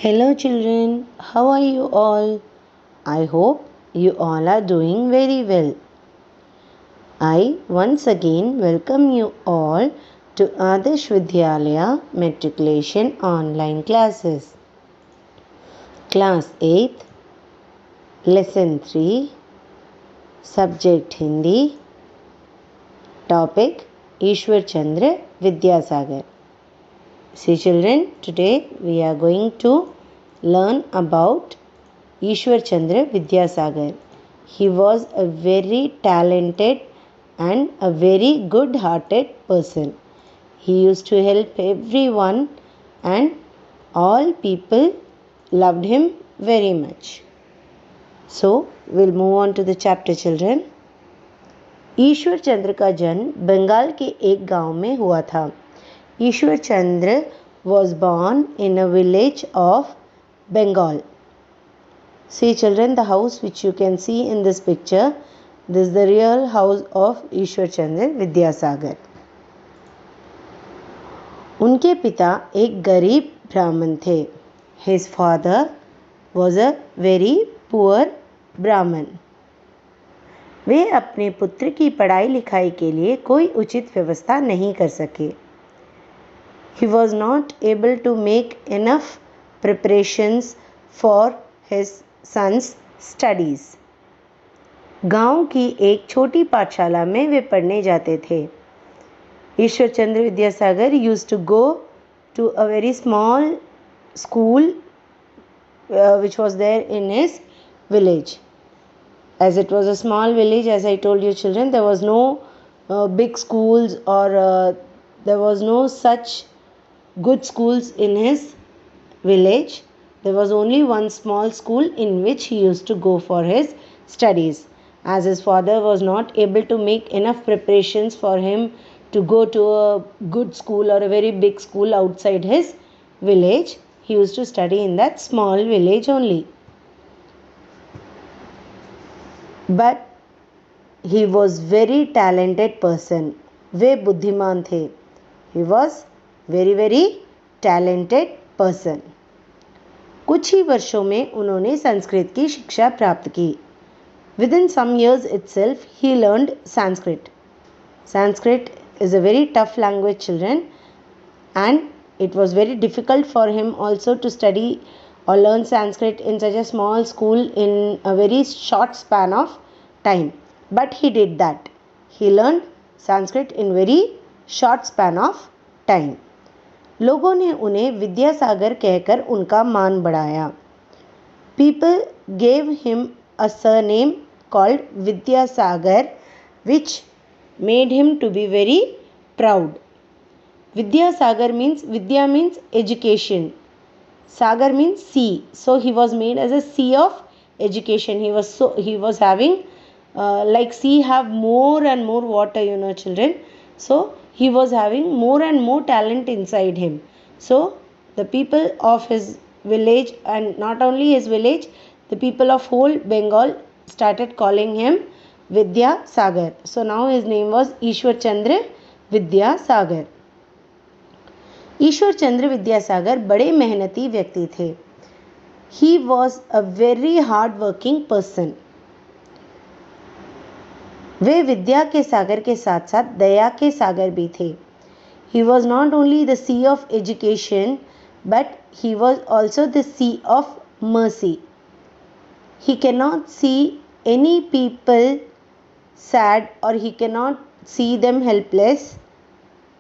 Hello children, how are you all? I hope you all are doing very well. I once again welcome you all to Adarsh Vidyalaya Matriculation Online Classes. Class 8th, Lesson 3, Subject Hindi, Topic Ishwar Chandra Vidyasagar. See children, today we are going to learn about Ishwar Chandra Vidyasagar. He was a very talented and a very good-hearted person. He used to help everyone and all people loved him very much. So, we'll move on to the chapter children. Ishwar Chandra का जन्म बंगाल के एक गांव में हुआ था. Ishwar Chandra was born in a village of Bengal. See children, the house which you can see in this picture, this is the real house of Ishwar Chandra Vidyasagar. उनके पिता एक गरीब ब्राह्मण थे. His father was a very poor Brahmin. वे अपने पुत्र की पढ़ाई लिखाई के लिए कोई उचित व्यवस्था नहीं कर सके. He was not able to make enough preparations for his son's studies. गांव की एक छोटी पाठशाला में वे पढ़ने जाते थे. Ishwar Chandra Vidyasagar used to go to a very small school which was there in his village. As it was a small village, as I told you children, there was no big schools or there was no such good schools in his village. There was only one small school in which he used to go for his studies. As his father was not able to make enough preparations for him to go to a good school or a very big school outside his village, he used to study in that small village only. But he was very talented person. वे बुद्धिमान थे. He was very talented person. कुछ ही वर्षों में उन्होंने संस्कृत की शिक्षा प्राप्त की. Within some years itself, he learned Sanskrit. Sanskrit is a very tough language, children, and it was very difficult for him also to study or learn Sanskrit in such a small school in a very short span of time. But he did that. He learned Sanskrit in very short span of time. लोगों ने उन्हें विद्यासागर कहकर उनका मान बढ़ाया. People gave him a surname called Vidyasagar, which made him to be very proud. Vidyasagar means, Vidya means education. Sagar means sea. So he was made as a sea of education. He was having like sea have more and more water, children. So he was having more and more talent inside him. So the people of his village, and not only his village, the people of whole Bengal started calling him Vidyasagar. So now his name was Ishwar Chandra Vidyasagar. Ishwar Chandra Vidyasagar बड़े मेहनती व्यक्ति थे. He was a very hard working person. वे विद्या के सागर के साथ साथ दया के सागर भी थे. He was not only the sea of education, but he was also the sea of mercy. He cannot see any people sad or he cannot see them helpless.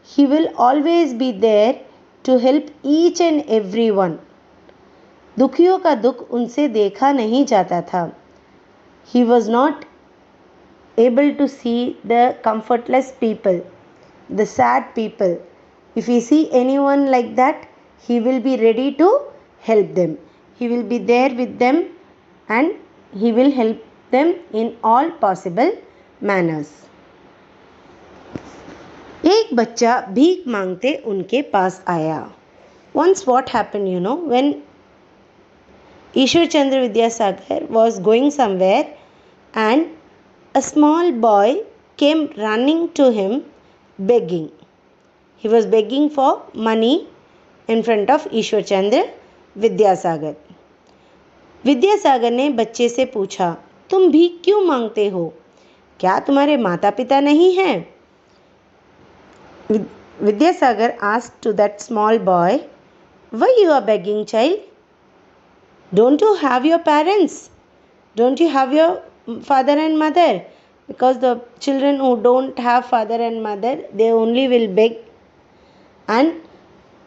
He will always be there to help each and everyone. दुखियों का दुख उनसे देखा नहीं जाता था. He was not able to see the comfortless people, the sad people. If he see anyone like that, he will be ready to help them. He will be there with them and he will help them in all possible manners. एक बच्चा भीख मांगते उनके पास आया. Once what happened, when Ishwar Chandra Vidyasagar was going somewhere and a small boy came running to him begging. He was begging for money in front of Ishwar Chandra Vidyasagar. Vidyasagar ने बच्चे से पूछा, तुम भीख क्यों मांगते हो? क्या तुम्हारे माता पिता नहीं हैं? Vidyasagar asked to that small boy, why you are begging, child? Don't you have your parents? Don't you have your father and mother? Because the children who don't have father and mother, they only will beg. And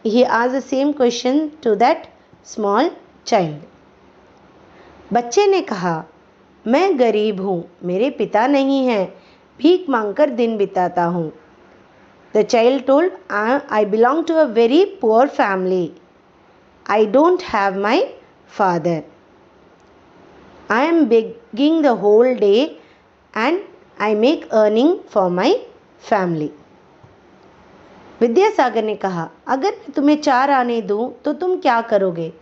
he asked the same question to that small child. बच्चे ने कहा, मैं गरीब हूँ, मेरे पिता नहीं हैं, भीख मांगकर दिन बिताता हूँ. The child told, I belong to a very poor family. I don't have my father. I am begging the whole day and I make earning for my family. Vidyasagar ने कहा, अगर मैं तुम्हें 4 आने दूं तो तुम क्या करोगे?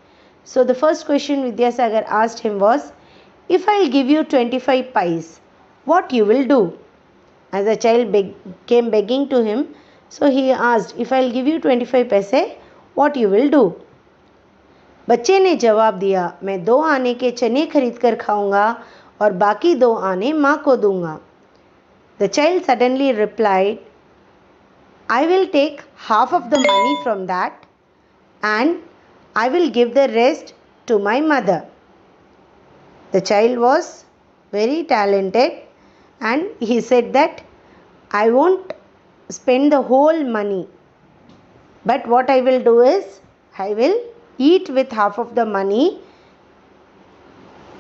So the first question Vidyasagar asked him was, if I'll give you 25 pies, what you will do? As the child came begging to him, so he asked, if I'll give you 25 paise, what you will do? बच्चे ने जवाब दिया, मैं 2 आने के चने खरीद कर खाऊंगा और बाकी 2 आने माँ को दूंगा. The child suddenly replied, I will take half of the money from that and I will give the rest to my mother. The child was very talented and he said that I won't spend the whole money, but what I will do is I will eat with half of the money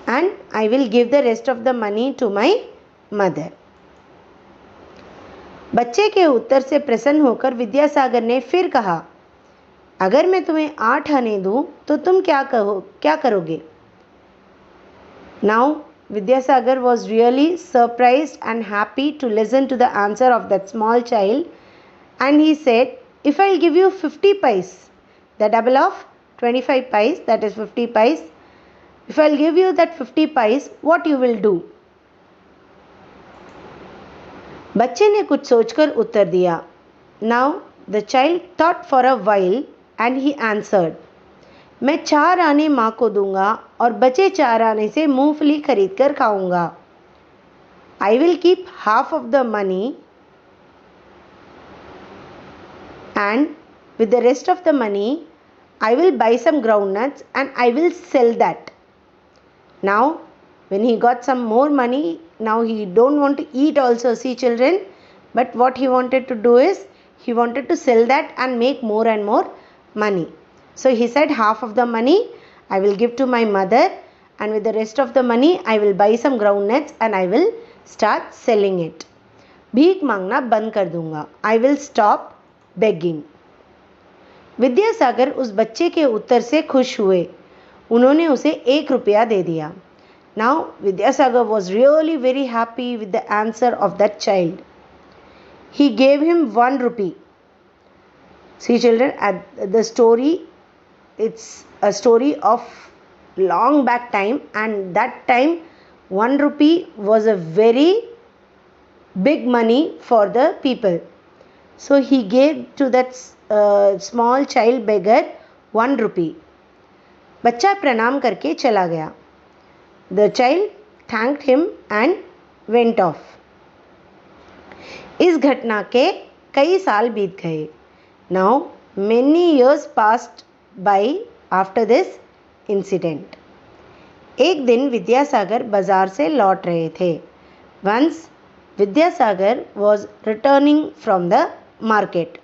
and I will give the rest of the money to my mother. बच्चे के उत्तर से प्रसन्न होकर विद्यासागर ने फिर कहा, अगर मैं तुम्हें 8 आने दूं तो तुम क्या करोगे? Now Vidyasagar was really surprised and happy to listen to the answer of that small child, and he said, if I'll give you 50 pies, the double of 25 pies, that is 50 pies, if I'll give you that 50 pies, what you will do? बच्चे ने कुछ सोचकर उत्तर दिया. Now the child thought for a while and he answered, मैं 4 आने माँ को दूंगा और बचे 4 आने से मूंगफली खरीद कर खाऊंगा. I will keep half of the money and with the rest of the money I will buy some groundnuts and I will sell that. Now when he got some more money, now he don't want to eat also, see children, but what he wanted to do is he wanted to sell that and make more and more money. So he said, half of the money I will give to my mother and with the rest of the money I will buy some groundnuts and I will start selling it. भीख मांगना बंद कर दूंगा. I will stop begging. Vidyasagar उस बच्चे के उत्तर से खुश हुए. उन्होंने उसे 1 रुपया दे दिया. Now Vidyasagar was really very happy with the answer of that child. He gave him 1 rupee. See children, at the story, it's a story of long back time, and that time 1 rupee was a very big money for the people. So he gave to that small child beggar 1 rupee. बच्चा प्रणाम करके चला गया. The child thanked him and went off. इस घटना के कई साल बीत गए. Now many years passed by after this incident. एक दिन विद्यासागर बाजार से लौट रहे थे. Once Vidyasagar was returning from the market.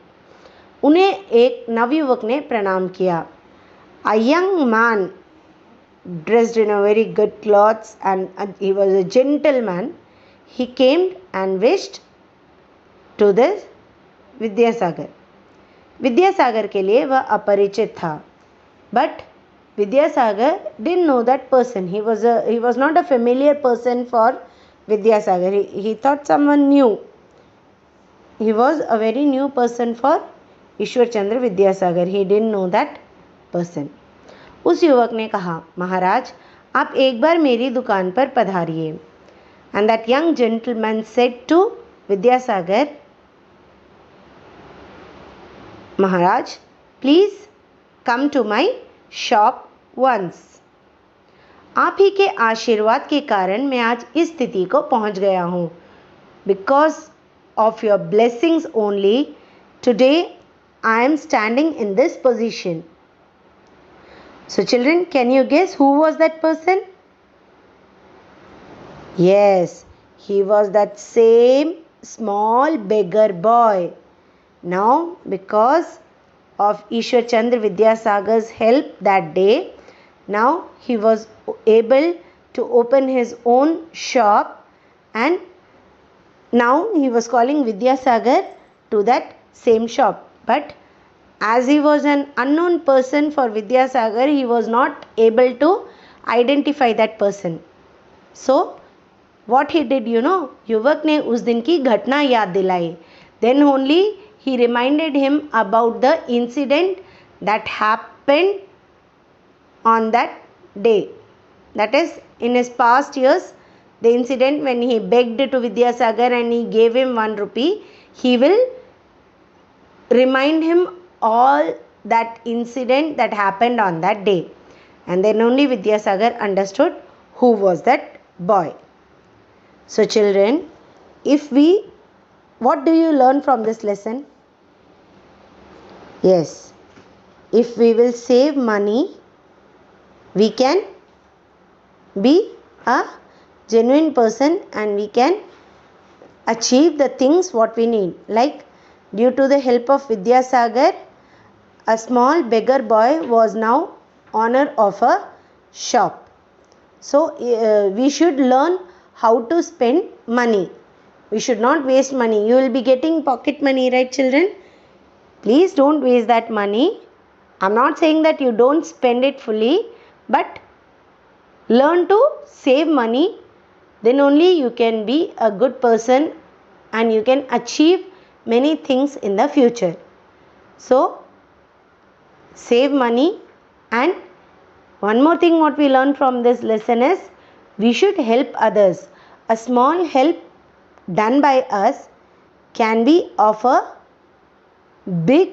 उन्हें एक नवयुवक ने प्रणाम किया. A young man dressed in a very good clothes and he was a gentleman. He came and wished to this Vidyasagar. Vidyasagar के लिए वह अपरिचित था. But Vidyasagar didn't know that person. He was not a familiar person for Vidyasagar. He thought someone new. He was a very new person for Ishwar Chandra Vidyasagar. He didn't know that person. उस युवक ने कहा, महाराज आप एक बार मेरी दुकान पर पधारिए. And that young gentleman said to Vidyasagar, Maharaj, please come to my shop once. आप ही के आशीर्वाद के कारण मैं आज इस स्थिति को पहुंच गया हूँ. Because of your blessings only, today I am standing in this position. So children, can you guess who was that person? Yes, he was that same small beggar boy. Now, because of Ishwar Chandra Vidyasagar's help that day, now he was able to open his own shop, and now he was calling Vidyasagar to that same shop. But as he was an unknown person for Vidyasagar, he was not able to identify that person. So what he did, युवक ने उस दिन की घटना याद दिलाई. Then only he reminded him about the incident that happened on that day. That is, in his past years, the incident when he begged to Vidyasagar and he gave him 1 rupee, he will remind him all that incident that happened on that day. And then only Vidyasagar understood who was that boy. So children, what do you learn from this lesson? Yes, if we will save money, we can be a genuine person and we can achieve the things what we need. Like, due to the help of Vidyasagar, a small beggar boy was now owner of a shop. So we should learn how to spend money. We should not waste money. You will be getting pocket money, right children? Please don't waste that money. I'm not saying that you don't spend it fully, but learn to save money. Then only you can be a good person and you can achieve many things in the future. So save money. And one more thing what we learn from this lesson is we should help others. A small help done by us can be of a big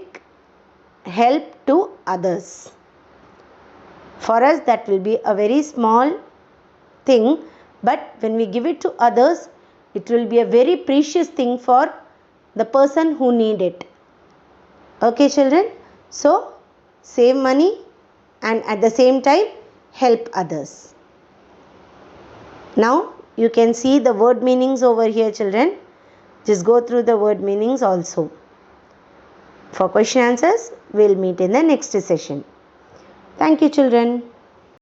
help to others. For us, that will be a very small thing, but when we give it to others, it will be a very precious thing for the person who need it. Okay children, so save money and at the same time help others. Now you can see the word meanings over here children. Just go through the word meanings also. For question answers, we'll meet in the next session. Thank you children.